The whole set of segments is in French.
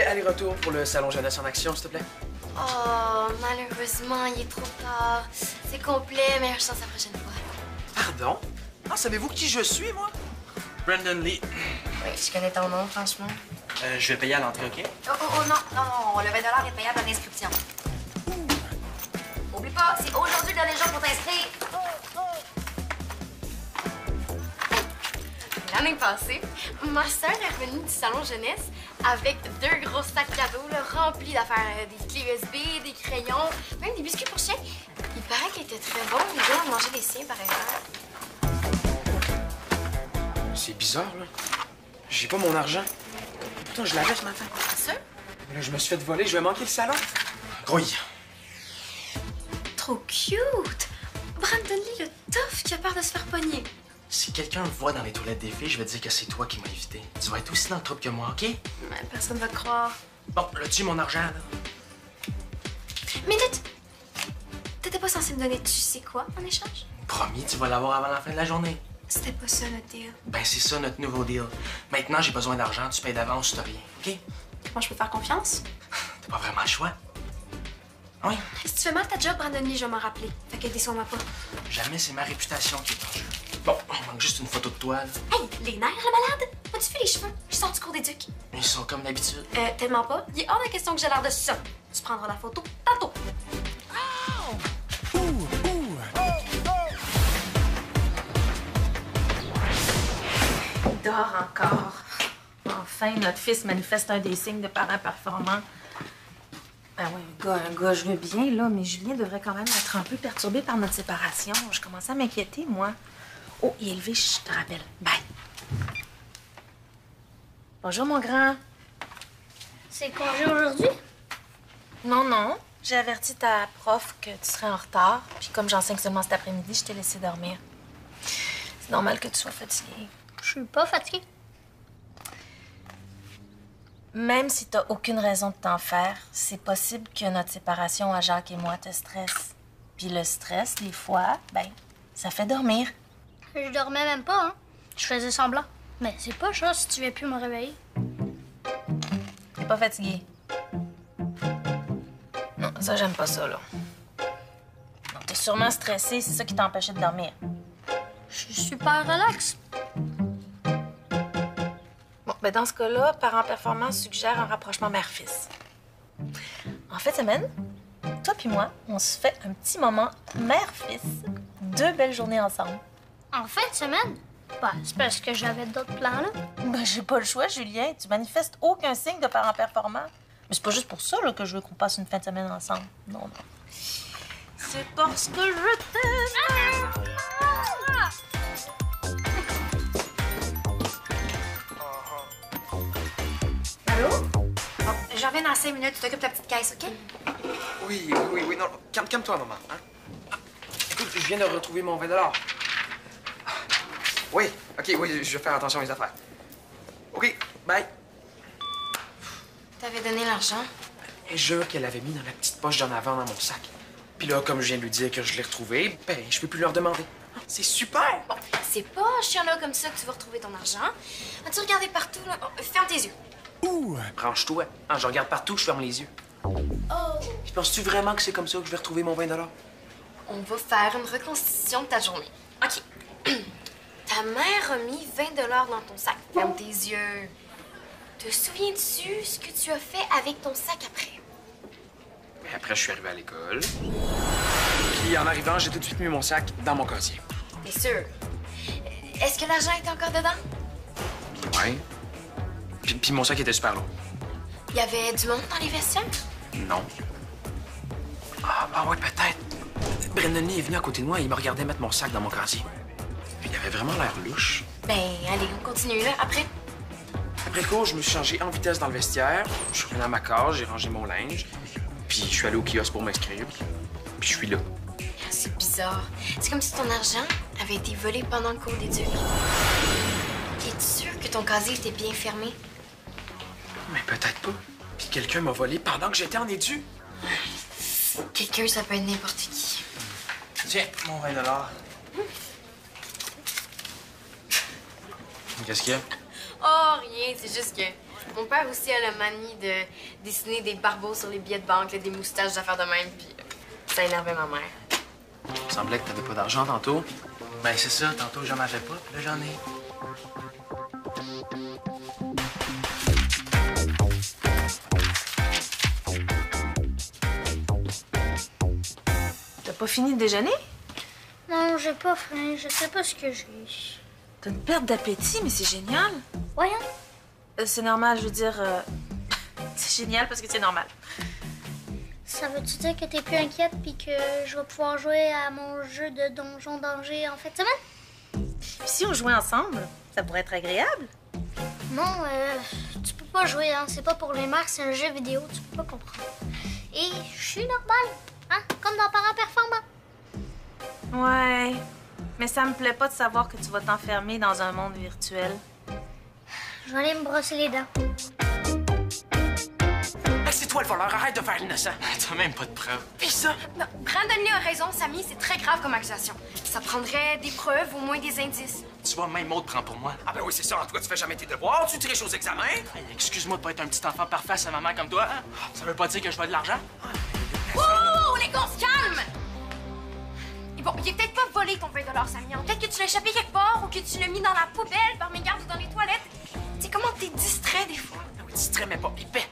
billet aller-retour pour le salon jeunesse en action, s'il te plaît? Oh, malheureusement, il est trop tard. C'est complet, meilleure chance la prochaine fois. Pardon? Ah, savez-vous qui je suis, moi? Brandon Lee. Oui, je connais ton nom, franchement. Je vais payer à l'entrée, OK? Oh, non, le 20 est payable à l'inscription. Oublie pas, c'est aujourd'hui le dernier jour pour t'inscrire. L'année passée, ma sœur est revenue du salon jeunesse avec 2 gros sacs cadeaux là, remplis d'affaires. Des clés USB, des crayons, même des biscuits pour chiens. Il paraît qu'il était très bon. Il doit manger des siens, par exemple. C'est bizarre, là. J'ai pas mon argent. Pourtant, je l'avais ce matin. C'est sûr? Là, je me suis fait voler. Je vais manquer le salon. Grouille. Trop cute! Brandon Lee, le tough qui a peur de se faire pogner. Si quelqu'un me voit dans les toilettes des filles, je vais dire que c'est toi qui m'as invité. Tu vas être aussi dans le trouble que moi, OK? Mais personne va te croire. Bon, là, tu mon argent, là. Minute! T'étais pas censé me donner tu sais quoi en échange? Promis, tu vas l'avoir avant la fin de la journée. C'était pas ça notre deal. Ben, c'est ça, notre nouveau deal. Maintenant, j'ai besoin d'argent. Tu payes d'avance ou t'as rien, OK? Moi, je peux te faire confiance? T'as pas vraiment le choix. Oui. Si tu fais mal ta job, Brandon Lee, je vais m'en rappeler. Fait que déçois-moi pas. Jamais c'est ma réputation qui est en jeu. Bon, il manque juste une photo de toi, là. Hey, les nerfs, le malade! As-tu fait les cheveux? Je sors du cours d'éduc. Ils sont comme d'habitude. Tellement pas. Il est hors de question que j'ai l'air de ça. Tu prendras la photo tantôt. Il dort encore. Enfin, notre fils manifeste un des signes de parents performants. Ben oui, un gars, je veux bien, là, mais Julien devrait quand même être un peu perturbé par notre séparation. Je commençais à m'inquiéter, moi. Oh, il est levé, je te rappelle. Bye. Bonjour, mon grand. C'est congé aujourd'hui? Non. J'ai averti ta prof que tu serais en retard. Puis comme j'enseigne seulement cet après-midi, je t'ai laissé dormir. C'est normal que tu sois fatiguée. Je suis pas fatiguée. Même si t'as aucune raison de t'en faire, c'est possible que notre séparation à Jacques et moi te stresse. Puis le stress, des fois, ben, ça fait dormir. Je dormais même pas, hein. Je faisais semblant. Mais c'est pas ça si tu viens plus me réveiller. T'es pas fatigué? Non, ça, j'aime pas ça, là. Non, t'es sûrement stressé, c'est ça qui t'a empêché de dormir. Je suis super relax. Bon, ben dans ce cas-là, Parents Performants suggère un rapprochement mère-fils. En fin de semaine, toi puis moi, on se fait un petit moment mère-fils. 2 belles journées ensemble. En fin de semaine? Bah, c'est parce que j'avais d'autres plans, là. Ben, j'ai pas le choix, Julien. Tu manifestes aucun signe de parents performants. Mais c'est pas juste pour ça là, que je veux qu'on passe une fin de semaine ensemble. Non. C'est parce que je t'aime. Allô? Bon, je reviens dans 5 minutes. Tu t'occupes de la petite caisse, OK? Oui, non. Calme-toi, maman. Hein? Ah, écoute, je viens de retrouver mon 20 $. Oui, OK, oui, je vais faire attention à mes affaires. OK, bye. T'avais donné l'argent? Et je qu'elle l'avait mis dans la petite poche d'en avant dans mon sac. Puis là, comme je viens de lui dire que je l'ai retrouvé, ben, je peux plus leur demander. C'est super! Bon, c'est pas chiant là comme ça que tu vas retrouver ton argent. As-tu regardé partout, là? Oh, ferme tes yeux. Ouh! Branche-toi. Ah, je regarde partout, je ferme les yeux. Oh! Puis penses-tu vraiment que c'est comme ça que je vais retrouver mon 20 $? On va faire une reconstitution de ta journée. OK. Ta mère a mis 20 $ dans ton sac. Ferme tes yeux. Te souviens-tu ce que tu as fait avec ton sac après? Ben, après, je suis arrivé à l'école. Puis en arrivant, j'ai tout de suite mis mon sac dans mon casier. T'es sûr? Est-ce que l'argent était encore dedans? Ouais. Puis mon sac était super lourd. Il y avait du monde dans les vestiaires? Non. Ah ouais, peut-être. Brandon Lee est venu à côté de moi et il me regardait mettre mon sac dans mon casier. Puis il avait vraiment l'air louche. Ben, allez, on continue, là, après. Après le cours, je me suis changé en vitesse dans le vestiaire. Je suis revenu à ma case, j'ai rangé mon linge. Puis je suis allé au kiosque pour m'inscrire. Puis je suis là. C'est bizarre. C'est comme si ton argent avait été volé pendant le cours d'éduc. Es-tu sûr que ton casier était bien fermé? Mais peut-être pas. Puis quelqu'un m'a volé pendant que j'étais en édu. Quelqu'un, ça peut être n'importe qui. Tiens, mon 20 $. Qu'est-ce qu'il y a? Oh, rien, c'est juste que Mon père aussi a la manie de dessiner des barbeaux sur les billets de banque, là, des moustaches, des affaires de même, puis ça énervait ma mère. Il me semblait que t'avais pas d'argent tantôt. Ben, c'est ça, tantôt j'en avais pas, puis là j'en ai. T'as pas fini de déjeuner? Non, j'ai pas faim. Je sais pas ce que j'ai. T'as une perte d'appétit, mais c'est génial. Voyons. C'est normal, je veux dire... c'est génial parce que c'est normal. Ça veut-tu dire que t'es plus inquiète puis que je vais pouvoir jouer à mon jeu de donjon danger en fin de semaine? Puis si on jouait ensemble, ça pourrait être agréable. Non, tu peux pas jouer, hein. C'est pas pour les marques, c'est un jeu vidéo, tu peux pas comprendre. Et je suis normale, hein, comme dans Parents Performants. Ouais, mais ça me plaît pas de savoir que tu vas t'enfermer dans un monde virtuel. Je vais aller me brosser les dents. Hey, c'est toi le voleur, arrête de faire l'innocent. T'as même pas de preuves. Pis ça? Non, Brandon Lee a raison, Samy, c'est très grave comme accusation. Ça prendrait des preuves, au moins des indices. Tu vois, même Maud prend pour moi. Ah ben oui, c'est ça. En tout cas, tu fais jamais tes devoirs, tu triches aux examens. Hey, excuse-moi de pas être un petit enfant parfait à sa maman comme toi. Hein? Ça veut pas dire que je veux de l'argent? Oh, les gars, on se calme! Et bon, il est peut-être pas volé ton 20 $, Samy. Peut-être que tu l'as échappé quelque part ou que tu l'as mis dans la poubelle par mes gardes ou dans les toilettes. Tu sais comment t'es distrait des fois. Ah oui, distrait, mais pas épais.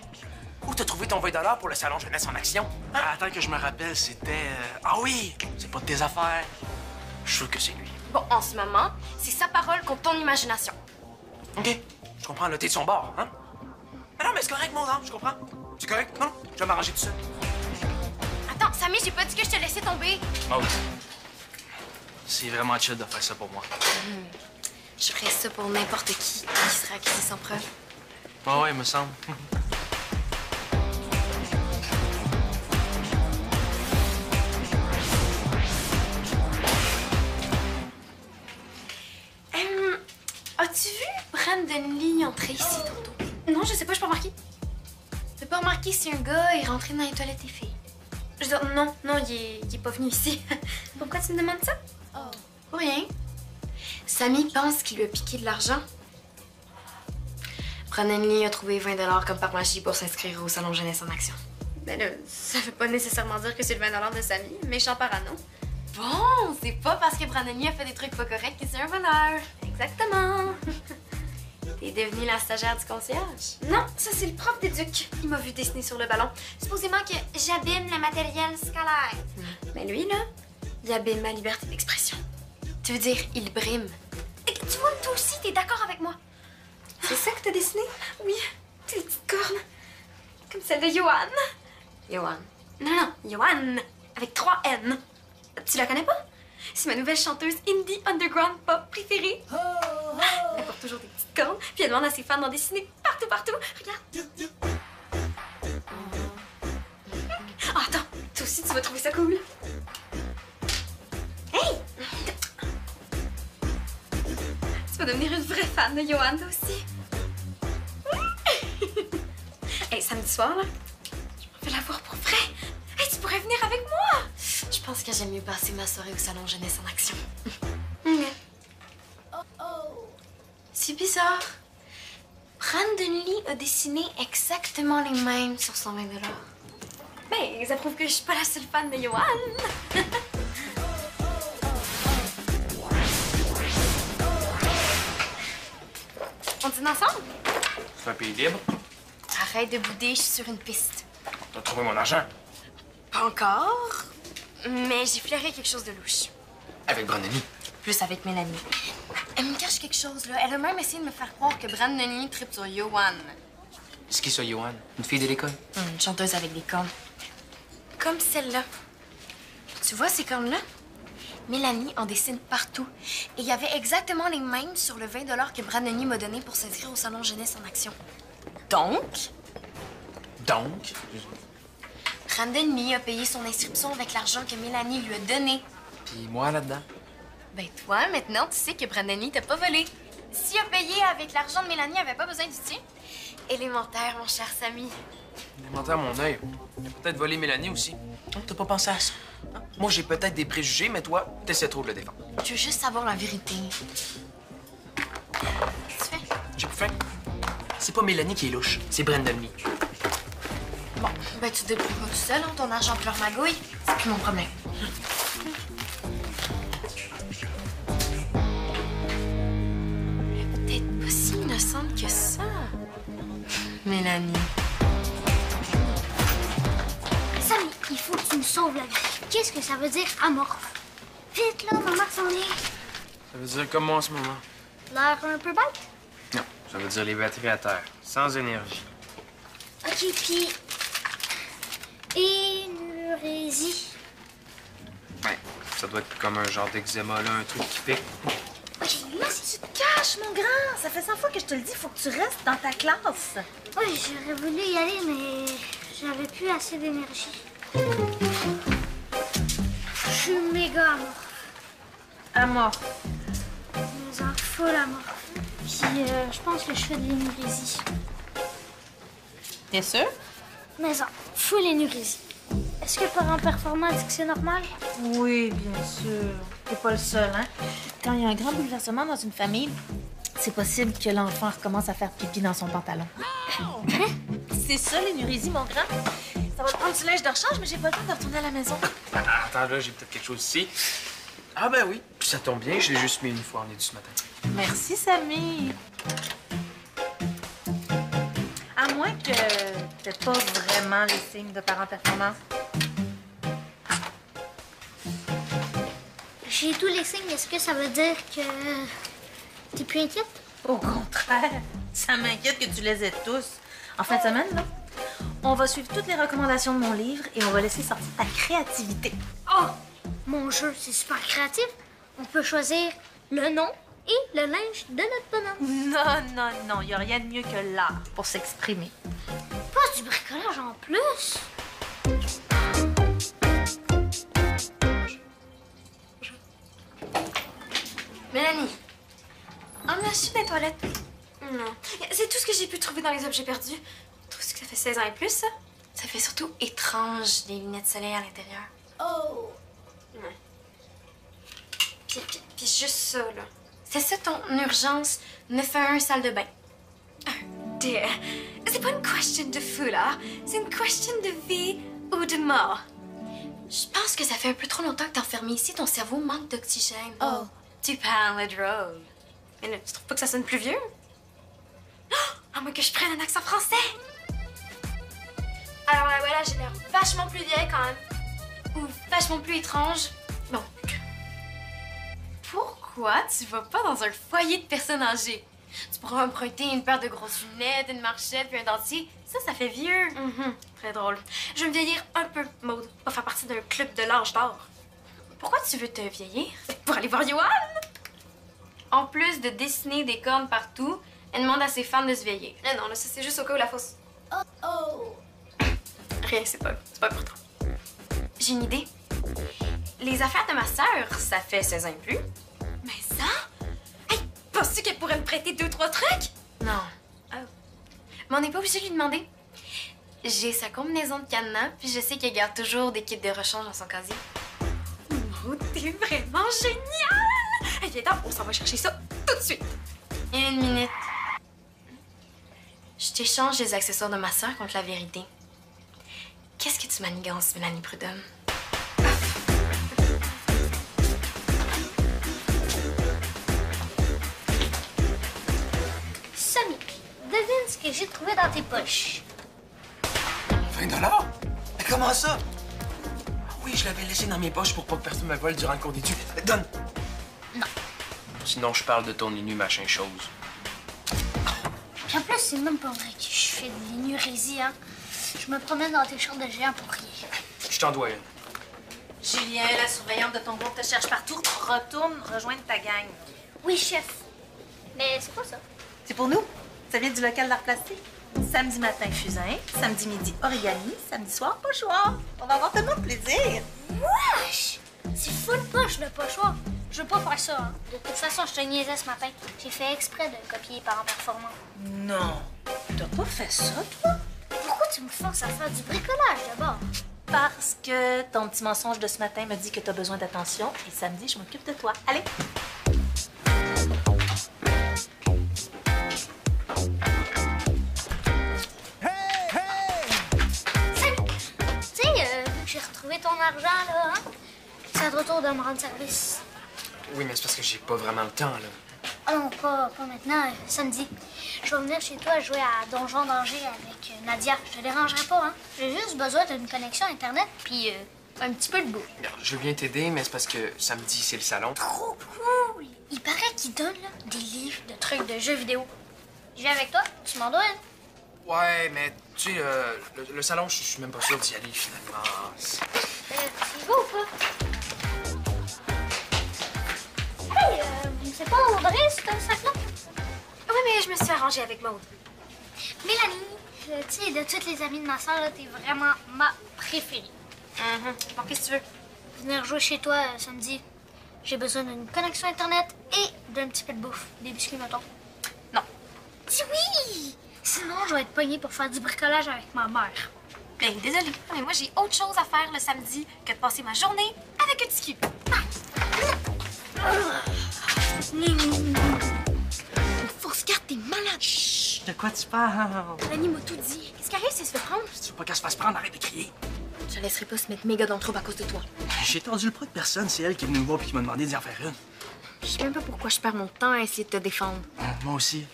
Où t'as trouvé ton 20 $ pour le salon jeunesse en action? Ah, attends que je me rappelle, c'était... Ah oui! C'est pas de tes affaires. Je suis sûr que c'est lui. Bon, en ce moment, c'est sa parole contre ton imagination. OK. Je comprends, là, t'es de son bord, hein? Ah non, mais c'est correct, mon âme, je comprends. C'est correct? Non, je vais m'arranger tout seul. Attends, Samy, j'ai pas dit que je te laissais tomber. Maud, c'est vraiment chill de faire ça pour moi. Je ferais ça pour n'importe qui serait accusé sans preuve. Ah ouais, il me semble. As-tu vu Brandon Lee entrer ici tantôt? Non, je sais pas, je pas remarqué. T'as pas remarqué si un gars est rentré dans les toilettes des filles? Je veux dire, non, il est pas venu ici. Pourquoi tu me demandes ça? Oh. Pour rien. Samy pense qu'il lui a piqué de l'argent. Brandon Lee a trouvé 20 $ comme par magie pour s'inscrire au salon jeunesse en action. Ben là, ça veut pas nécessairement dire que c'est le 20 $ de Samy, méchant parano. Bon, c'est pas parce que Brandon Lee a fait des trucs pas corrects que c'est un voleur. Exactement. T'es devenue la stagiaire du concierge? Non, ça c'est le prof d'éduc. Il m'a vu dessiner sur le ballon. Supposément que j'abîme le matériel scolaire. Mais lui, là, il abîme ma liberté d'expression. Tu veux dire, il brime. Et tu vois, toi aussi, t'es d'accord avec moi. C'est ça que t'as dessiné? Oui, des petites cornes. Comme celle de Johan. Johan. Non, Johan. Avec 3 N. Tu la connais pas? C'est ma nouvelle chanteuse indie underground pop préférée. Elle porte toujours des petites cornes, puis elle demande à ses fans d'en dessiner partout. Regarde. Ah, attends, toi aussi tu vas trouver ça cool. Hey! Tu vas devenir une vraie fan de Johan, toi aussi. Hey, samedi soir, là, je vais la voir pour vrai. Hey, tu pourrais venir avec moi. Je pense que j'aime mieux passer ma soirée au salon jeunesse en action. C'est bizarre. Brandon Lee a dessiné exactement les mêmes sur son 20 $. Ben, ça prouve que je suis pas la seule fan de Johan. On dîne ensemble? C'est un pays libre. Arrête de bouder, je suis sur une piste. T'as trouvé mon argent? Pas encore, mais j'ai flairé quelque chose de louche. Avec Brandon Lee. Plus avec Mélanie. Elle me cache quelque chose, là. Elle a même essayé de me faire croire que Brandon Lee tripe sur Johan. C'est qui ça, Johan? Une fille de l'école? Une chanteuse avec des cornes. Comme celle-là. Tu vois ces cornes-là? Mélanie en dessine partout. Et il y avait exactement les mêmes sur le 20 $ que Brandon Lee m'a donné pour s'inscrire au salon jeunesse en action. Donc, Brandon Lee a payé son inscription avec l'argent que Mélanie lui a donné. Puis moi, là-dedans? Ben toi, maintenant, tu sais que Brandon Lee t'a pas volé. S'il a payé avec l'argent de Mélanie, il avait pas besoin du tien. Élémentaire, mon cher Samy. Élémentaire, mon œil. Il a peut-être volé Mélanie aussi. Oh, t'as pas pensé à ça? Hein? Moi, j'ai peut-être des préjugés, mais toi, t'essaies trop de le défendre. Tu veux juste savoir la vérité. Qu'est-ce que tu fais? J'ai plus faim. C'est pas Mélanie qui est louche, c'est Brandon Lee. Bon, ben tu te débrouilleras tout seul, hein, ton argent pleure magouille. C'est plus mon problème. Peut-être pas si innocente que ça. Mélanie. Sammy, il faut que tu me sauves la vie. Qu'est-ce que ça veut dire amorphe? Vite là, maman s'en est. Ça veut dire comme moi en ce moment. L'air un peu bête? Non, ça veut dire les batteries à terre, sans énergie. Ok, puis... énurésie. Ouais, ça doit être comme un genre d'eczéma, là, un truc qui pique. Ok, là, Tu te caches, mon grand! Ça fait 100 fois que je te le dis, faut que tu restes dans ta classe. Oui, j'aurais voulu y aller, mais j'avais plus assez d'énergie. Je suis méga amorphe. Amorphe. Mais en full amorphe. Puis je pense que je fais de l'énurésie. T'es sûr? Mais en full énurésie. Est-ce que parent performant dit que c'est normal? Oui, bien sûr. T'es pas le seul, hein? Quand il y a un grand bouleversement dans une famille, c'est possible que l'enfant recommence à faire pipi dans son pantalon. C'est ça, l'énurésie, mon grand. Ça va te prendre du linge de rechange, mais j'ai pas le temps de retourner à la maison. Ah, attends, là, j'ai peut-être quelque chose ici. Ah ben oui, puis ça tombe bien, je l'ai juste mis une fois en édu ce matin. Merci, Samy. À moins que t'aies pas vraiment les signes de parents performants. J'ai tous les signes. Est-ce que ça veut dire que t'es plus inquiète? Au contraire, ça m'inquiète que tu les aies tous. En fin de semaine, là, on va suivre toutes les recommandations de mon livre et on va laisser sortir ta créativité. Oh! Mon jeu, c'est super créatif. On peut choisir le nom et le linge de notre bonhomme. Non, non, non, il n'y a rien de mieux que l'art pour s'exprimer. Pas du bricolage en plus. Mélanie, on a su des toilettes? Non. C'est tout ce que j'ai pu trouver dans les objets perdus. Trouves-tu que ça fait 16 ans et plus, ça? Ça fait surtout étrange, des lunettes de soleil à l'intérieur. Oh! Ouais. Puis juste ça, là. C'est ça ton urgence 911 salle de bain. Dear, c'est pas une question de foulard, c'est une question de vie ou de mort. Je pense que ça fait un peu trop longtemps que t'es enfermé ici, ton cerveau manque d'oxygène. Oh. Tu parles drôle. Mais là, tu trouves pas que ça sonne plus vieux? Oh, à moins que je prenne un accent français. Alors ouais, là, j'ai l'air vachement plus vieille quand même. Ou vachement plus étrange. Bon. Pourquoi tu vas pas dans un foyer de personnes âgées? Tu pourras emprunter une paire de grosses lunettes, une marchette puis un dentier. Ça fait vieux. Très drôle. Je vais me vieillir un peu, Maud. Pas faire partie d'un club de l'âge d'or. Pourquoi tu veux te vieillir? Pour aller voir Johan? En plus de dessiner des cornes partout, elle demande à ses fans de se vieillir. Ah non, là, ça c'est juste au cas où la fausse. Oh! Rien, c'est pas important. J'ai une idée. Les affaires de ma sœur, ça fait 16 ans et plus. Mais ça? Hey, penses-tu qu'elle pourrait me prêter 2-3 trucs? Non. Oh. Mais on n'est pas obligé de lui demander. J'ai sa combinaison de cadenas, puis je sais qu'elle garde toujours des kits de rechange dans son casier. Oh, t'es vraiment génial! Hey, viens donc, on s'en va chercher ça tout de suite. Une minute. Je t'échange les accessoires de ma sœur contre la vérité. Qu'est-ce que tu manigances, Mélanie Prudhomme? Sammy, devine ce que j'ai trouvé dans tes poches. 20 $? Mais comment ça? Ah oui, je l'avais laissé dans mes poches pour pas que personne me vole durant le cours d'études. Donne! Sinon, je parle de ton inu machin chose. Puis en plus, c'est même pas vrai que je fais de l'énurésie, hein. Je me promène dans tes chambres de géant pour rien. Je t'en dois une. Julien, la surveillante de ton groupe te cherche partout. Retourne rejoindre ta gang. Oui, chef. Mais c'est quoi ça? C'est pour nous. Ça vient du local d'art plastique. Samedi matin, fusain. Samedi midi, origami. Samedi soir, pochoir. On va avoir tellement de plaisir. Wesh! C'est full poche le pochoir. Je veux pas faire ça, hein. De toute façon, je te niaisais ce matin. J'ai fait exprès de copier parents performants. Non. T'as pas fait ça, toi? Pourquoi tu me forces à faire du bricolage d'abord? Parce que ton petit mensonge de ce matin me dit que t'as besoin d'attention et samedi, je m'occupe de toi. Allez! ton argent, là, hein? C'est à ton tour de me rendre service. Oui, mais c'est parce que j'ai pas vraiment le temps, là. Ah non, pas maintenant, samedi. Je vais venir chez toi jouer à Donjon d'Angers avec Nadia. Je te dérangerai pas, hein? J'ai juste besoin d'une connexion Internet, puis un petit peu de bouffe. Regarde, je veux bien t'aider, mais c'est parce que samedi, c'est le salon. Trop cool! Il paraît qu'ils donnent là, des livres de trucs de jeux vidéo. Je viens avec toi, tu m'en donnes. Ouais, mais tu sais, le salon, je suis même pas sûr d'y aller, finalement. Tu y vas ou pas? Hey, c'est pas Audrey, c'est un sac-là? Oui, mais je me suis arrangée avec Maud. Mélanie, tu sais, de toutes les amies de ma soeur, t'es vraiment ma préférée. Bon, qu'est-ce que tu veux? Venir jouer chez toi samedi. J'ai besoin d'une connexion Internet et d'un petit peu de bouffe. Des biscuits, mettons. Non. Dis oui! Sinon, je vais être poignée pour faire du bricolage avec ma mère. Ben, désolée, mais moi, j'ai autre chose à faire le samedi que de passer ma journée avec un petit cul. Une fausse carte, t'es malade. Chut, de quoi tu parles? Mélanie m'a tout dit. Qu'est-ce qui arrive si elle se fait prendre? Tu veux pas qu'elle se fasse prendre, arrête de crier. Je la laisserai pas se mettre méga dans le trouble à cause de toi. J'ai tendu le bras de personne, c'est elle qui est venue me voir et qui m'a demandé d'y en faire une. Je sais même pas pourquoi je perds mon temps à essayer de te défendre. Moi aussi.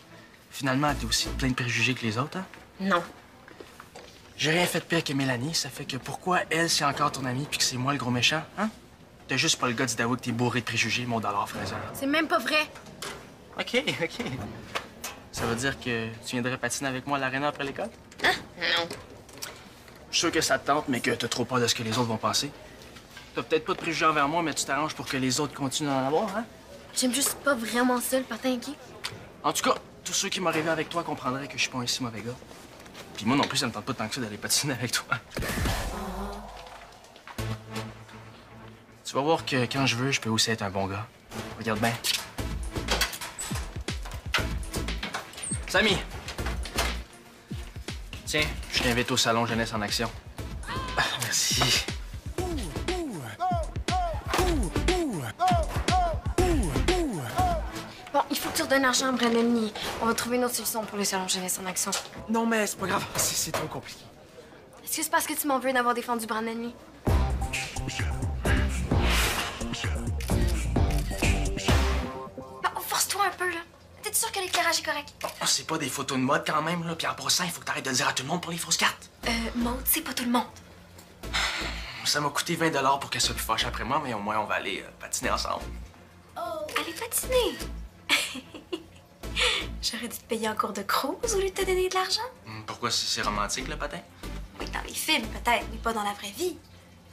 Finalement, t'es aussi plein de préjugés que les autres, hein? Non. J'ai rien fait de pire que Mélanie, ça fait que pourquoi elle, c'est encore ton amie puis que c'est moi le gros méchant, hein? T'as juste pas le gars d'avouer que t'es bourré de préjugés, mon dollar fraiseur. C'est même pas vrai. OK. Ça veut dire que tu viendrais patiner avec moi à l'aréna après l'école? Hein? Non. Je suis sûr que ça te tente, mais que t'as trop peur de ce que les autres vont penser. T'as peut-être pas de préjugés envers moi, mais tu t'arranges pour que les autres continuent d'en avoir, hein? J'aime juste pas vraiment ça, le patin, OK? En tout cas, tous ceux qui m'arrivaient avec toi comprendraient que je suis pas un si mauvais gars. Puis moi non plus, ça me tente pas tant que ça d'aller patiner avec toi. Tu vas voir que quand je veux, je peux aussi être un bon gars. Regarde bien. Samy! Tiens, je t'invite au salon Jeunesse en Action. Ah, merci. Bon, il faut que tu redonnes l'argent à Brandon Lee. On va trouver une autre solution pour le salon jeunesse en action. Non, mais c'est pas grave, c'est trop compliqué. Est-ce que c'est parce que tu m'en veux d'avoir défendu Brandon Lee? Bon, force-toi un peu, là. T'es sûr que l'éclairage est correct? Oh, c'est pas des photos de mode quand même, là. Puis en passant, il faut que t'arrêtes de le dire à tout le monde pour les fausses cartes. Maud, c'est pas tout le monde. Ça m'a coûté 20 $ pour qu'elle soit plus fâche après moi, mais au moins on va aller patiner ensemble. Allez patiner. J'aurais dû te payer en cours de cruise au lieu de te donner de l'argent. Pourquoi c'est romantique, le patin? Oui, dans les films, peut-être, mais pas dans la vraie vie.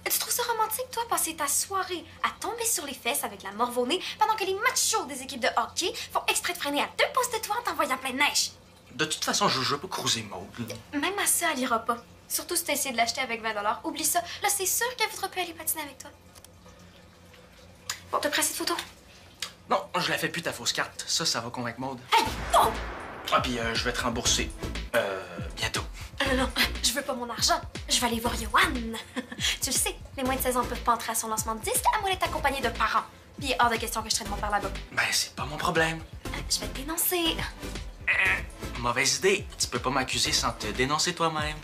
Tu trouves ça romantique, toi, passer ta soirée à tomber sur les fesses avec la morve au nez pendant que les machos des équipes de hockey font exprès de freiner à 2 postes de toi en t'envoyant plein de neige? De toute façon, je veux pas cruiser Maud. Même à ça, elle ira pas. Surtout si t'as essayé de l'acheter avec 20 $. Oublie ça. Là, c'est sûr qu'elle voudra plus aller patiner avec toi. Bon, t'as pris assez de photos? Non, je la fais plus ta fausse carte. Ça va convaincre Maud. Hey, non! Ah, puis je vais te rembourser. Bientôt. Non, je veux pas mon argent. Je vais aller voir Yohan. Tu le sais, les moins de 16 ans peuvent pas entrer à son lancement de disque à moins d'être accompagné de parents. Puis il est hors de question que je traîne mon père là-bas. Ben, c'est pas mon problème. Je vais te dénoncer. Mauvaise idée. Tu peux pas m'accuser sans te dénoncer toi-même.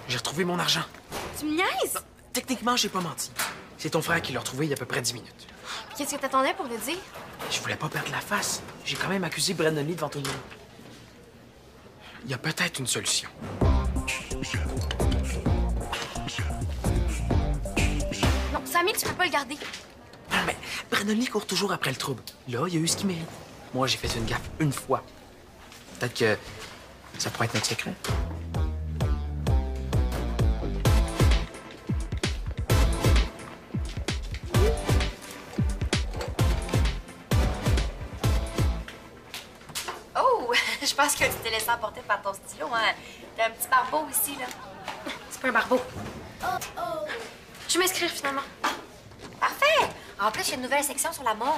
J'ai retrouvé mon argent. Tu me niaises? Techniquement, j'ai pas menti. C'est ton frère qui l'a retrouvé il y a à peu près 10 minutes. Qu'est-ce que t'attendais pour le dire? Je voulais pas perdre la face. J'ai quand même accusé Brandon Lee devant tout le monde. Il y a peut-être une solution. Non, Samy, tu peux pas le garder. Ah, mais Brandon Lee court toujours après le trouble. Là, il a eu ce qu'il mérite. Moi, j'ai fait une gaffe une fois. Peut-être que ça pourrait être notre secret. Oh, je pense que tu t'es laissé emporter par ton stylo, hein. T'as un petit barbeau ici, là. C'est pas un barbeau. Je vais m'inscrire, finalement. Parfait! En plus, il y a une nouvelle section sur la mode.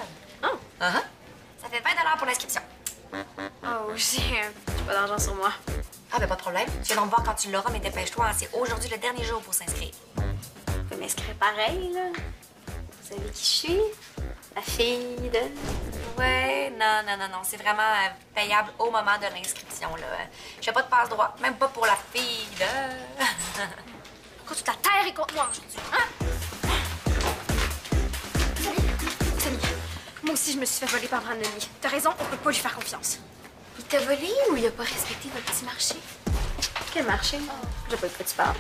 Oh. Ça fait 20 $ pour l'inscription. Oh, j'ai pas d'argent sur moi. Ah, ben pas de problème. Tu viens donc me voir quand tu l'auras, mais dépêche-toi, hein, c'est aujourd'hui le dernier jour pour s'inscrire. Je peux m'inscrire pareil, là. Vous savez qui je suis? La fille de... Ouais, non. C'est vraiment payable au moment de l'inscription, là. Je fais pas de passe-droit, même pas pour la fille, là. Pourquoi toute la terre est contre moi aujourd'hui, hein? Samy, moi aussi, je me suis fait voler par Brandon Lee. T'as raison, on peut pas lui faire confiance. Il t'a volé ou il a pas respecté notre petit marché? Quel marché? Je sais pas de quoi tu parles.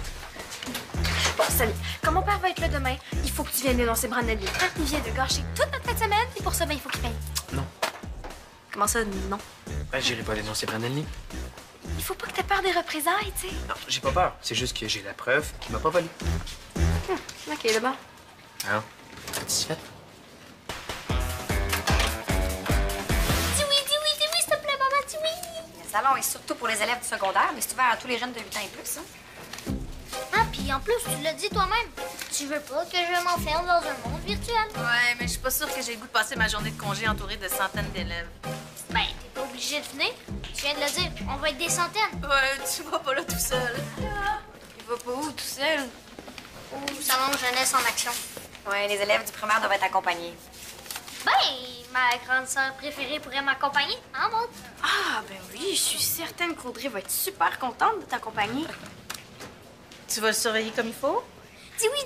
Bon, Samy, comme mon père va être là demain, il faut que tu viennes dénoncer Brandon Lee. Hein? Il vient de gâcher toute notre fin de semaine, et pour ça, ben, il faut qu'il paye. Non. Comment ça, non? Ben, j'irai pas dénoncer Brandon Lee. Il faut pas que t'aies peur des représailles, tu sais. Non, j'ai pas peur. C'est juste que j'ai la preuve qu'il m'a pas volé. OK, d'abord. Alors, satisfaite? Dis oui, s'il te plaît, maman, dis oui! Le salon est surtout pour les élèves du secondaire, mais c'est ouvert à tous les jeunes de 8 ans et plus, hein. Ah, puis en plus, tu l'as dit toi-même. Tu veux pas que je m'enferme dans un monde virtuel. Ouais, mais je suis pas sûre que j'ai le goût de passer ma journée de congé entourée de centaines d'élèves. Ben, t'es pas obligé de venir. Tu viens de le dire, on va être des centaines. Ouais, tu vas pas là tout seul. Il va pas où, tout seul? Au salon jeunesse en action. Ouais, les élèves du primaire doivent être accompagnés. Ben, ma grande sœur préférée pourrait m'accompagner, hein, Maud? Ah, ben oui, je suis certaine qu'Audrey va être super contente de t'accompagner. Tu vas le surveiller comme il faut? Dis oui.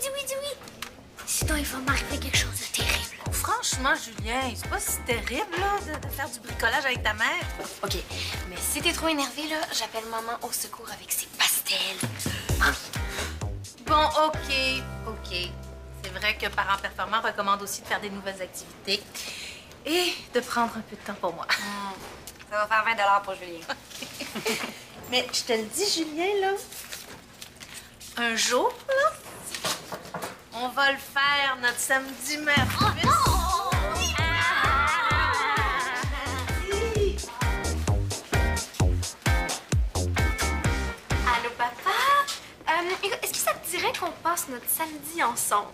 Sinon, il va m'arriver quelque chose de terrible. Franchement, Julien, c'est pas si terrible, là, de faire du bricolage avec ta mère. OK, mais si t'es trop énervé, là, j'appelle maman au secours avec ses pastels. Bon, OK. C'est vrai que Parents Performants recommande aussi de faire des nouvelles activités et de prendre un peu de temps pour moi. Ça va faire 20 pour Julien. Mais je te le dis, Julien, là, un jour, là, on va le faire, notre samedi mercredi. Allô, papa? Écoute, est-ce que ça te dirait qu'on passe notre samedi ensemble?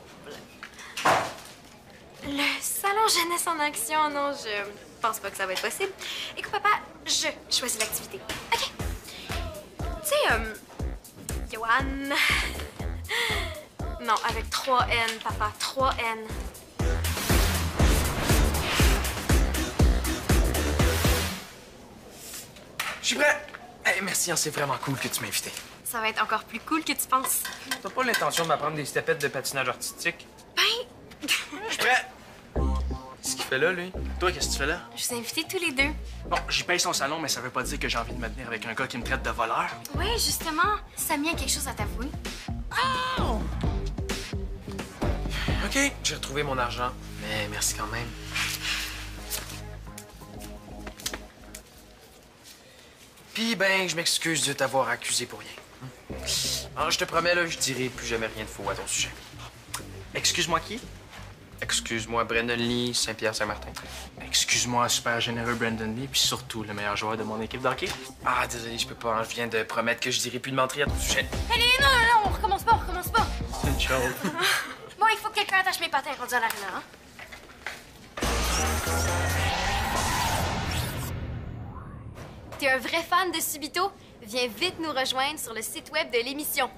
Le salon jeunesse en action, non, je pense pas que ça va être possible. Écoute, papa, je choisis l'activité. OK? Tu sais, Johan... Non, avec 3 N, papa, 3 N. Je suis prêt! Hey, merci, hein, c'est vraiment cool que tu m'as invité. Ça va être encore plus cool que tu penses. T'as pas l'intention de m'apprendre des stepettes de patinage artistique? Ben, Je suis prêt! Qu'est-ce qu'il fait là, lui? Toi, qu'est-ce que tu fais là? je vous ai invités tous les deux. Bon, j'y paye son salon, mais ça veut pas dire que j'ai envie de me tenir avec un gars qui me traite de voleur. Oui, justement, Samy a quelque chose à t'avouer. OK, j'ai retrouvé mon argent, mais merci quand même. Puis, ben, je m'excuse de t'avoir accusé pour rien. Alors, je te promets, là, je dirai plus jamais rien de faux à ton sujet. Excuse-moi qui? Excuse-moi, Brandon Lee, Saint-Pierre-Saint-Martin. Excuse-moi, super généreux Brandon Lee, puis surtout le meilleur joueur de mon équipe d'hockey. Ah, désolé, je peux pas, hein, je viens de promettre que je dirai plus de menterie à ton sujet. Allez, non, on recommence pas. C'est une chose. Bon, il faut que quelqu'un attache mes patins rendus à l'aréna, hein? T'es un vrai fan de Subito? Viens vite nous rejoindre sur le site web de l'émission.